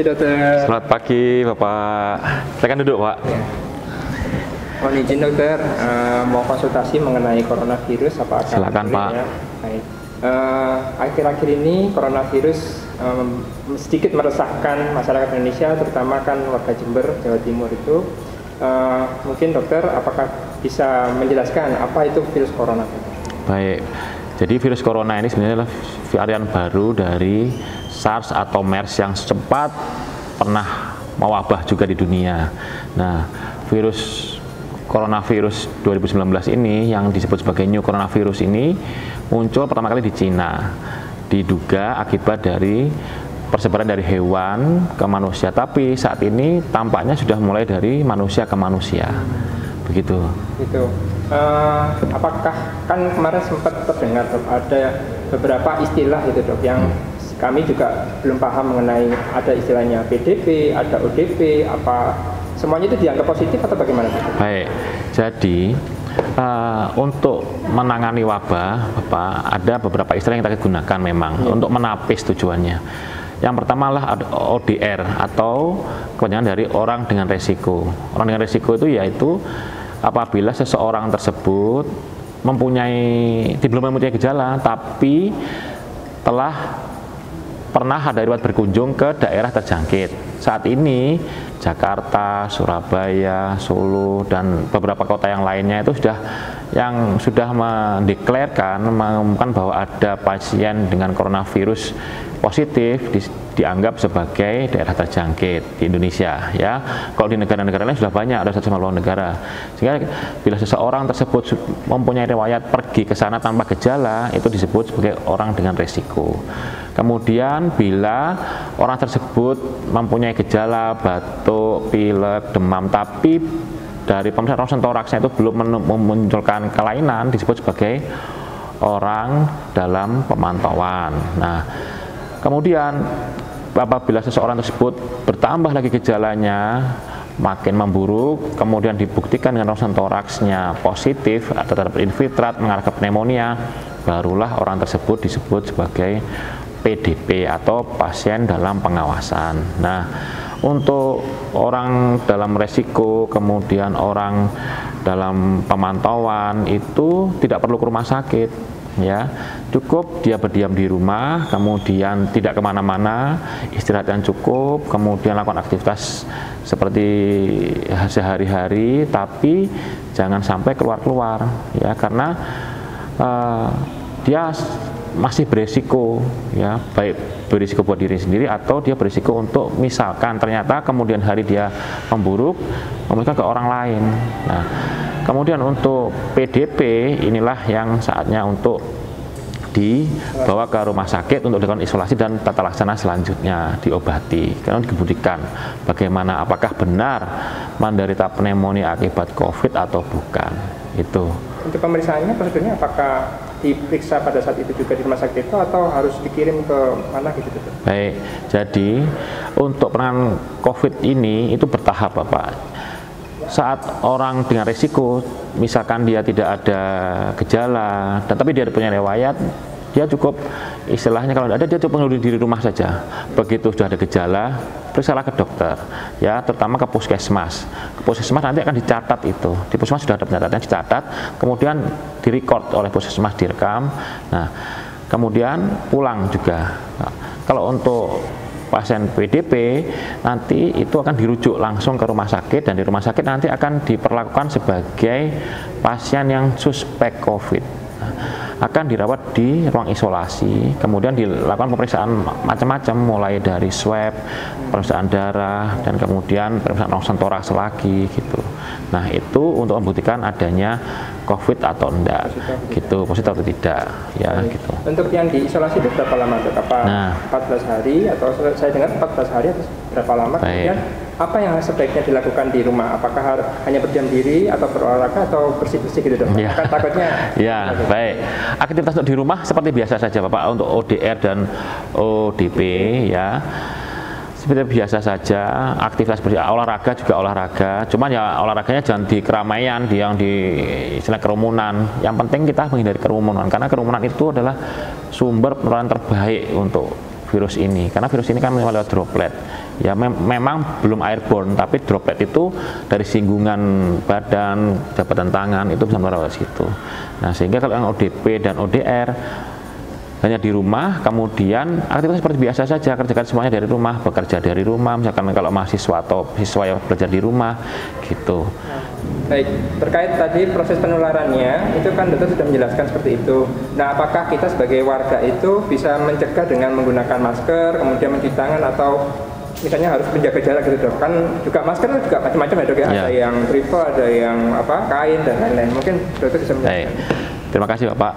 dokter. Selamat pagi Bapak. Silakan duduk Pak. Ya. Mohon izin dokter, mau konsultasi mengenai coronavirus. Silakan Pak. Baik. Akhir-akhir ini coronavirus sedikit meresahkan masyarakat Indonesia, terutama kan warga Jember, Jawa Timur itu. Mungkin dokter, apakah bisa menjelaskan apa itu virus corona? Baik. Jadi virus corona ini sebenarnya adalah varian baru dari SARS atau MERS yang sempat pernah mewabah juga di dunia. Nah, virus coronavirus 2019 ini yang disebut sebagai new coronavirus ini muncul pertama kali di Cina. Diduga akibat dari persebaran dari hewan ke manusia, tapi saat ini tampaknya sudah mulai dari manusia ke manusia. Begitu. Itu. Apakah kan kemarin sempat terdengar ada beberapa istilah itu dok yang kami juga belum paham mengenai, ada istilahnya PDP, ada ODP, apa semuanya itu dianggap positif atau bagaimana? Baik, jadi untuk menangani wabah, Bapak, ada beberapa istilah yang kita gunakan memang untuk menapis tujuannya. Yang pertama adalah ODR atau kepanjangan dari orang dengan resiko. Orang dengan resiko itu yaitu apabila seseorang tersebut belum mempunyai gejala, tapi telah pernah ada riwayat berkunjung ke daerah terjangkit. Saat ini Jakarta, Surabaya, Solo, dan beberapa kota yang lainnya itu sudah mendeklarkan, mengumumkan bahwa ada pasien dengan coronavirus positif dianggap sebagai daerah terjangkit di Indonesia, ya. Kalau di negara-negara lain sudah banyak, ada 150 negara. Sehingga bila seseorang tersebut mempunyai riwayat pergi ke sana tanpa gejala, itu disebut sebagai orang dengan resiko. Kemudian bila orang tersebut mempunyai gejala batuk, pilek, demam, tapi dari pemeriksaan ronsen toraksnya itu belum memunculkan kelainan, disebut sebagai orang dalam pemantauan. Nah, kemudian apabila seseorang tersebut bertambah lagi gejalanya, makin memburuk, kemudian dibuktikan dengan ronsen toraksnya positif atau terdapat infiltrat mengarah ke pneumonia, barulah orang tersebut disebut sebagai PDP atau pasien dalam pengawasan. Nah, untuk orang dalam resiko, kemudian orang dalam pemantauan itu tidak perlu ke rumah sakit, ya, cukup dia berdiam di rumah, kemudian tidak kemana-mana, istirahat yang cukup, kemudian lakukan aktivitas seperti sehari-hari, tapi jangan sampai keluar-keluar, ya, karena dia masih berisiko, ya, baik berisiko buat diri sendiri atau dia berisiko untuk misalkan ternyata kemudian hari dia memburuk memberikan ke orang lain. Nah, kemudian untuk PDP inilah yang saatnya untuk dibawa ke rumah sakit untuk dilakukan isolasi dan tata laksana selanjutnya diobati. Karena dibuktikan bagaimana apakah benar menderita pneumonia akibat COVID atau bukan. Itu. Untuk pemeriksaannya prosedurnya apakah diperiksa pada saat itu juga di rumah sakit itu atau harus dikirim ke mana gitu? Baik, jadi untuk penanganan COVID ini itu bertahap Bapak. Saat orang dengan risiko, misalkan dia tidak ada gejala, tapi dia punya riwayat, dia cukup istilahnya kalau tidak ada dia cukup mengunduh diri rumah saja. Begitu sudah ada gejala, periksalah ke dokter, ya, terutama ke puskesmas. Ke puskesmas nanti akan dicatat itu. Di puskesmas sudah ada pencatatan, dicatat, kemudian direcord oleh puskesmas, direkam. Nah, kemudian pulang juga. Nah, kalau untuk pasien PDP nanti itu akan dirujuk langsung ke rumah sakit, dan di rumah sakit nanti akan diperlakukan sebagai pasien yang suspek COVID. Akan dirawat di ruang isolasi, kemudian dilakukan pemeriksaan macam-macam, mulai dari swab, pemeriksaan darah, dan kemudian pemeriksaan ronsen toraks lagi gitu. Nah, itu untuk membuktikan adanya COVID atau enggak, gitu, positif atau tidak, ya. Gitu. Untuk yang diisolasi itu berapa lama dok? Apa 14 hari atau saya dengar 14 hari atau berapa lama? Kemudian apa yang sebaiknya dilakukan di rumah? Apakah hanya berdiam diri atau berolahraga atau bersih-bersih gitu dok? Ya. Kan takutnya. Ya, baik. Aktivitas untuk di rumah seperti biasa saja Bapak, untuk ODR dan ODP, ya. Seperti biasa saja, aktivitas olahraga juga olahraga, cuman ya olahraganya jangan di keramaian, yang di istilah kerumunan. Yang penting kita menghindari kerumunan, karena kerumunan itu adalah sumber penularan terbaik untuk virus ini, karena virus ini kan lewat droplet. Ya memang belum airborne, tapi droplet itu dari singgungan badan, jabatan tangan itu bisa menular ke situ. Nah, sehingga kalau yang ODP dan ODR hanya di rumah, kemudian aktivitas seperti biasa saja, kerjakan semuanya dari rumah, bekerja dari rumah, misalkan kalau mahasiswa atau siswa yang belajar di rumah, gitu. Baik, terkait tadi proses penularannya, itu kan dokter sudah menjelaskan seperti itu. Nah, apakah kita sebagai warga itu bisa mencegah dengan menggunakan masker, kemudian mencuci tangan, atau misalnya harus menjaga jarak gitu dok? Kan juga masker kan juga macam-macam ya dok ya, ada yang triple, ada yang kain dan lain-lain. Mungkin dokter bisa menjelaskan. Terima kasih Bapak.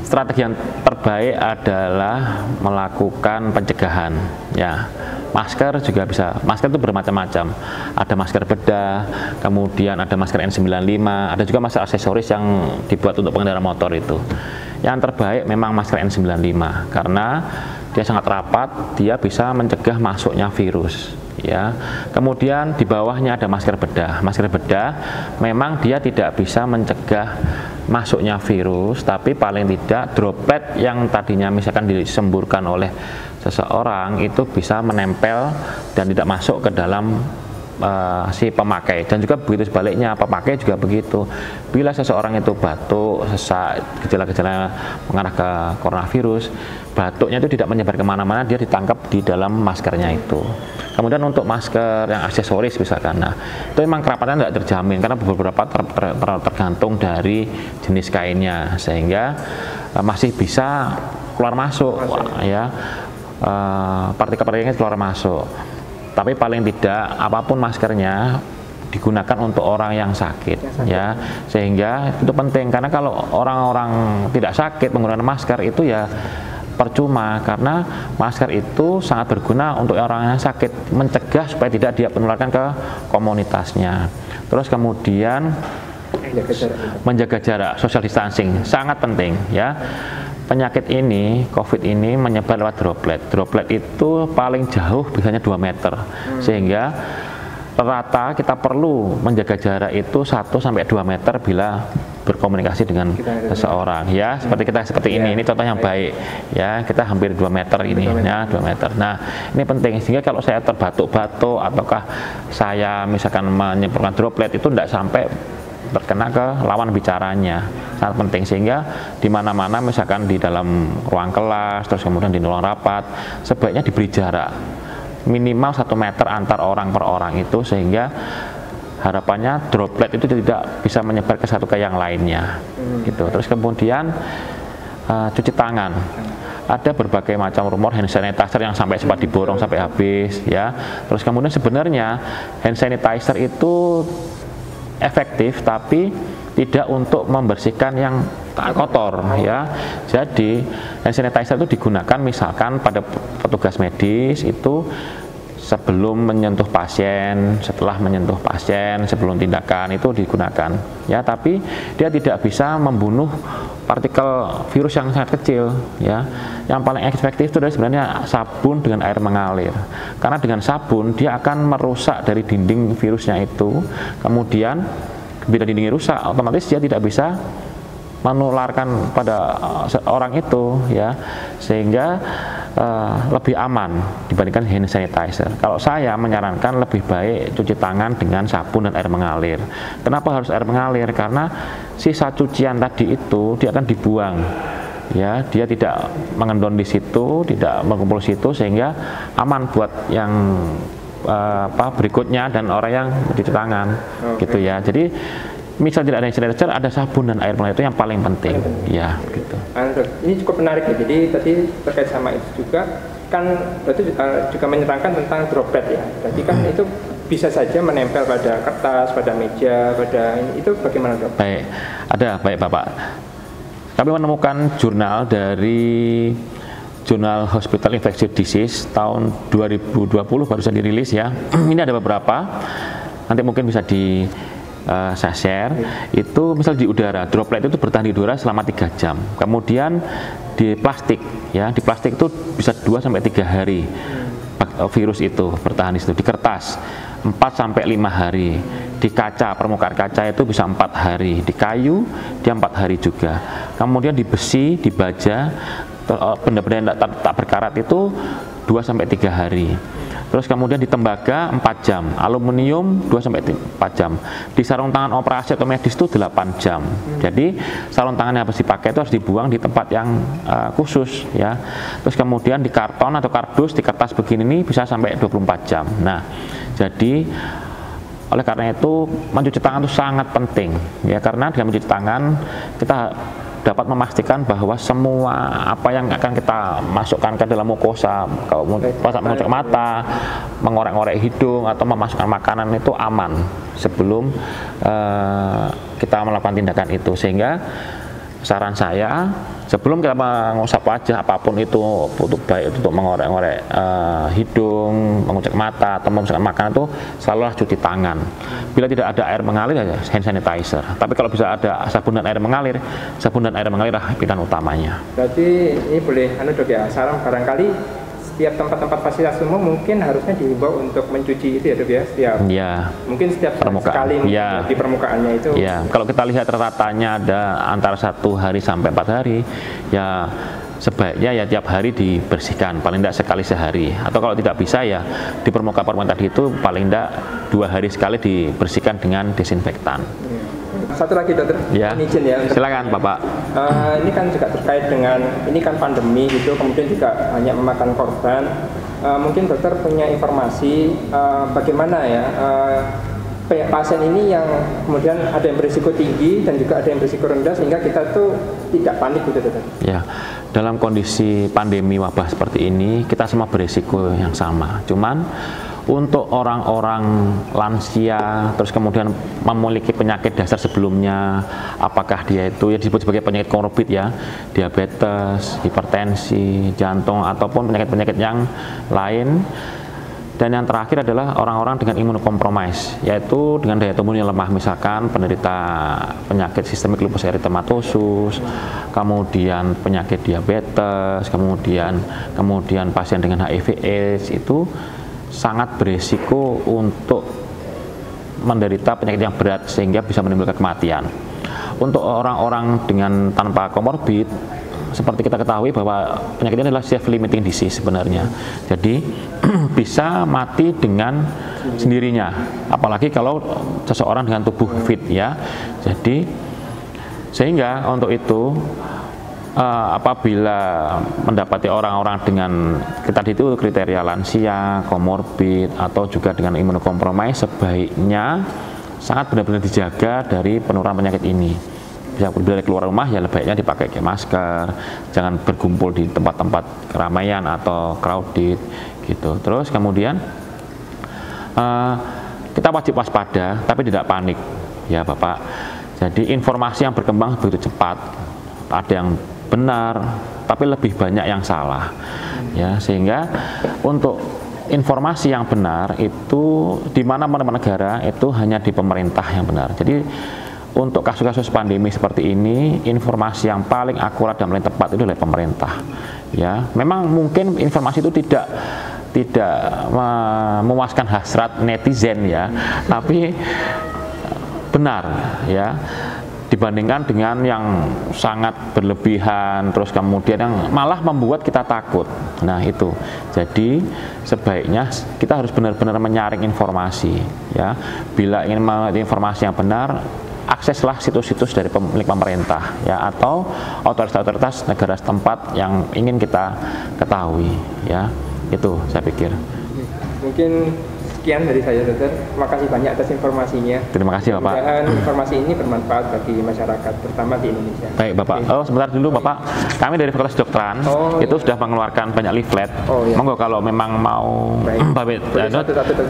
Strategi yang terbaik adalah melakukan pencegahan. Ya, masker juga bisa. Masker itu bermacam-macam. Ada masker bedah, kemudian ada masker N95, ada juga masker aksesoris yang dibuat untuk pengendara motor itu. Yang terbaik memang masker N95 karena dia sangat rapat, dia bisa mencegah masuknya virus. Ya, kemudian di bawahnya ada masker bedah. Masker bedah memang dia tidak bisa mencegah masuknya virus, tapi paling tidak droplet yang tadinya misalkan disemburkan oleh seseorang itu bisa menempel dan tidak masuk ke dalam si pemakai. Dan juga begitu sebaliknya, pemakai juga begitu. Bila seseorang itu batuk, sesak, gejala-gejala mengarah ke coronavirus, batuknya itu tidak menyebar kemana-mana, dia ditangkap di dalam maskernya itu. Kemudian untuk masker yang aksesoris misalkan, nah itu memang kerapatnya tidak terjamin karena beberapa tergantung dari jenis kainnya, sehingga masih bisa keluar masuk ya, partikel-partikelnya keluar masuk. Tapi paling tidak apapun maskernya digunakan untuk orang yang sakit ya, sehingga itu penting karena kalau orang-orang tidak sakit menggunakan masker itu ya percuma, karena masker itu sangat berguna untuk orang yang sakit, mencegah supaya tidak dia menularkan ke komunitasnya. Terus kemudian menjaga jarak, social distancing sangat penting ya. Penyakit ini, COVID ini menyebar lewat droplet. Droplet itu paling jauh biasanya 2 meter, sehingga rata kita perlu menjaga jarak itu 1-2 meter bila berkomunikasi dengan seseorang ya, seperti ini contoh yang baik ya, kita hampir 2 meter ini ya, 2 meter. Nah, ini penting sehingga kalau saya terbatuk-batuk ataukah saya misalkan menyemprotkan droplet itu tidak sampai terkena ke lawan bicaranya, sangat penting. Sehingga di mana-mana misalkan di dalam ruang kelas, terus kemudian di ruang rapat, sebaiknya diberi jarak minimal 1 meter antar orang per orang itu, sehingga harapannya droplet itu tidak bisa menyebar ke satu ke yang lainnya gitu. Terus kemudian cuci tangan. Ada berbagai macam rumor hand sanitizer yang sampai sempat diborong sampai habis ya. Terus kemudian sebenarnya hand sanitizer itu efektif tapi tidak untuk membersihkan yang kotor ya. Jadi hand sanitizer itu digunakan misalkan pada petugas medis itu sebelum menyentuh pasien, setelah menyentuh pasien, sebelum tindakan itu digunakan ya, tapi dia tidak bisa membunuh partikel virus yang sangat kecil ya. Yang paling efektif itu adalah sebenarnya sabun dengan air mengalir, karena dengan sabun dia akan merusak dari dinding virusnya itu, kemudian bila dindingnya rusak otomatis dia tidak bisa menularkan pada orang itu ya, sehingga lebih aman dibandingkan hand sanitizer. Kalau saya menyarankan lebih baik cuci tangan dengan sabun dan air mengalir. Kenapa harus air mengalir? Karena sisa cucian tadi itu dia akan dibuang ya, dia tidak mengendon di situ, tidak mengumpul di situ, sehingga aman buat yang berikutnya dan orang yang mencuci tangan gitu ya. Jadi misal tidak ada hand sanitizer, ada sabun dan air mengalir, itu yang paling penting ya gitu. Ini cukup menarik ya. Jadi tadi terkait sama itu juga kan berarti juga menerangkan tentang droplet ya. Berarti kan itu bisa saja menempel pada kertas, pada meja, pada ini, itu bagaimana dok? Baik Bapak. Kami menemukan jurnal dari Jurnal Hospital Infectious Disease tahun 2020 baru saja dirilis ya. Ini ada beberapa, nanti mungkin bisa saya share. Itu misal di udara, droplet itu bertahan di udara selama 3 jam. Kemudian di plastik ya, di plastik itu bisa 2-3 hari virus itu bertahan di situ. Di kertas 4-5 hari. Di kaca, permukaan kaca itu bisa 4 hari. Di kayu dia 4 hari juga. Kemudian di besi, di baja benda-benda yang tak berkarat itu 2-3 hari. Terus kemudian di tembaga 4 jam, aluminium 2-4 jam. Di sarung tangan operasi atau medis itu 8 jam. Jadi sarung tangan yang harus dipakai itu harus dibuang di tempat yang khusus ya. Terus kemudian di karton atau kardus di kertas begini ini bisa sampai 24 jam. Nah, jadi oleh karena itu mencuci tangan itu sangat penting ya, karena dengan mencuci tangan kita dapat memastikan bahwa semua apa yang akan kita masukkan ke dalam mukosa, kalau mengocok mata, mengorek-ngorek hidung atau memasukkan makanan itu aman sebelum kita melakukan tindakan itu. Sehingga saran saya sebelum kita mengusap wajah apapun itu, baik itu untuk mengorek-ngorek hidung, mengucek mata atau memasukkan makanan itu selalu cuci tangan. Bila tidak ada air mengalir ya hand sanitizer. Tapi kalau bisa ada sabun dan air mengalir lah pilihan utamanya. Berarti ini boleh dok ya, saran barangkali setiap tempat-tempat fasilitas umum mungkin harusnya dihimbau untuk mencuci itu ya dok ya, mungkin setiap sekali di permukaannya itu. Ya, kalau kita lihat rata-ratanya ada antara 1 hari sampai 4 hari ya, sebaiknya ya tiap hari dibersihkan, paling tidak sekali sehari, atau kalau tidak bisa ya di permukaan tadi itu paling tidak 2 hari sekali dibersihkan dengan desinfektan. Satu lagi dokter, izin ya. Silakan Bapak. Ini kan juga terkait dengan ini kan pandemi gitu, kemudian juga banyak memakan korban. Mungkin dokter punya informasi bagaimana ya pasien ini yang kemudian ada yang berisiko tinggi dan juga ada yang berisiko rendah, sehingga kita tuh tidak panik gitu dokter. Ya, dalam kondisi pandemi wabah seperti ini kita semua berisiko yang sama. Cuman untuk orang-orang lansia, terus kemudian memiliki penyakit dasar sebelumnya, apakah dia itu ya disebut sebagai penyakit komorbid ya, diabetes, hipertensi, jantung, ataupun penyakit-penyakit yang lain. Dan yang terakhir adalah orang-orang dengan imunokompromis, yaitu dengan daya tubuh yang lemah, misalkan penderita penyakit sistemik lupus eritematosus, kemudian penyakit diabetes, kemudian pasien dengan HIV/AIDS itu sangat berisiko untuk menderita penyakit yang berat sehingga bisa menimbulkan kematian. Untuk orang-orang dengan tanpa komorbid, seperti kita ketahui bahwa penyakit ini adalah self-limiting disease sebenarnya. Jadi bisa mati dengan sendirinya, apalagi kalau seseorang dengan tubuh fit ya. Jadi sehingga untuk itu apabila mendapati orang-orang dengan kita itu kriteria lansia, komorbid atau juga dengan imunokompromis, sebaiknya sangat benar-benar dijaga dari penularan penyakit ini. Bila keluar rumah ya baiknya dipakai masker, jangan berkumpul di tempat-tempat keramaian atau crowded gitu. Terus kemudian kita wajib waspada tapi tidak panik ya Bapak. Jadi informasi yang berkembang begitu cepat, ada yang benar tapi lebih banyak yang salah ya, sehingga untuk informasi yang benar itu di mana-mana negara itu hanya di pemerintah yang benar. Jadi untuk kasus-kasus pandemi seperti ini, informasi yang paling akurat dan paling tepat itu dari pemerintah ya. Memang mungkin informasi itu tidak memuaskan hasrat netizen ya, tapi benar ya, dibandingkan dengan yang sangat berlebihan, terus kemudian yang malah membuat kita takut. Nah itu, jadi sebaiknya kita harus benar-benar menyaring informasi ya. Bila ingin mengetahui informasi yang benar, akseslah situs-situs dari pemilik pemerintah ya, atau otoritas-otoritas negara setempat yang ingin kita ketahui ya. Itu saya pikir. Mungkin sekian dari saya dokter, terima kasih banyak atas informasinya. Terima kasih Bapak. Mudah-mudahan informasi ini bermanfaat bagi masyarakat, terutama di Indonesia. Baik Bapak. Oh sebentar dulu Bapak, kami dari Fakultas Kedokteran itu sudah mengeluarkan banyak leaflet. Monggo kalau memang mau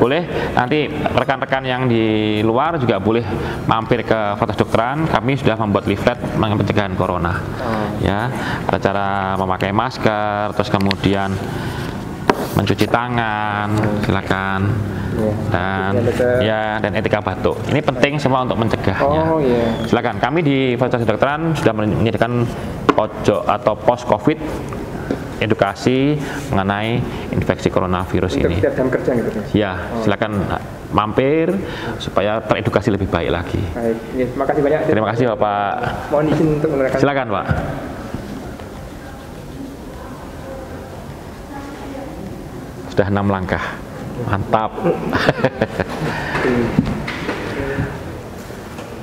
boleh nanti rekan-rekan yang di luar juga boleh mampir ke Fakultas Kedokteran. Kami sudah membuat leaflet mengenai pencegahan corona. Ya, ada cara memakai masker, terus kemudian mencuci tangan, silakan, dan etika batuk. Ini penting semua untuk mencegahnya. Silakan. Kami di Fakultas Kedokteran sudah menyediakan pojok atau pos COVID edukasi mengenai infeksi coronavirus ini. Setiap jam kerja gitu. Ya, silakan mampir supaya teredukasi lebih baik lagi. Baik. Terima kasih banyak. Terima kasih Bapak. Mohon izin untuk menerangkan. Silakan Pak. sudah 6 langkah. Mantap.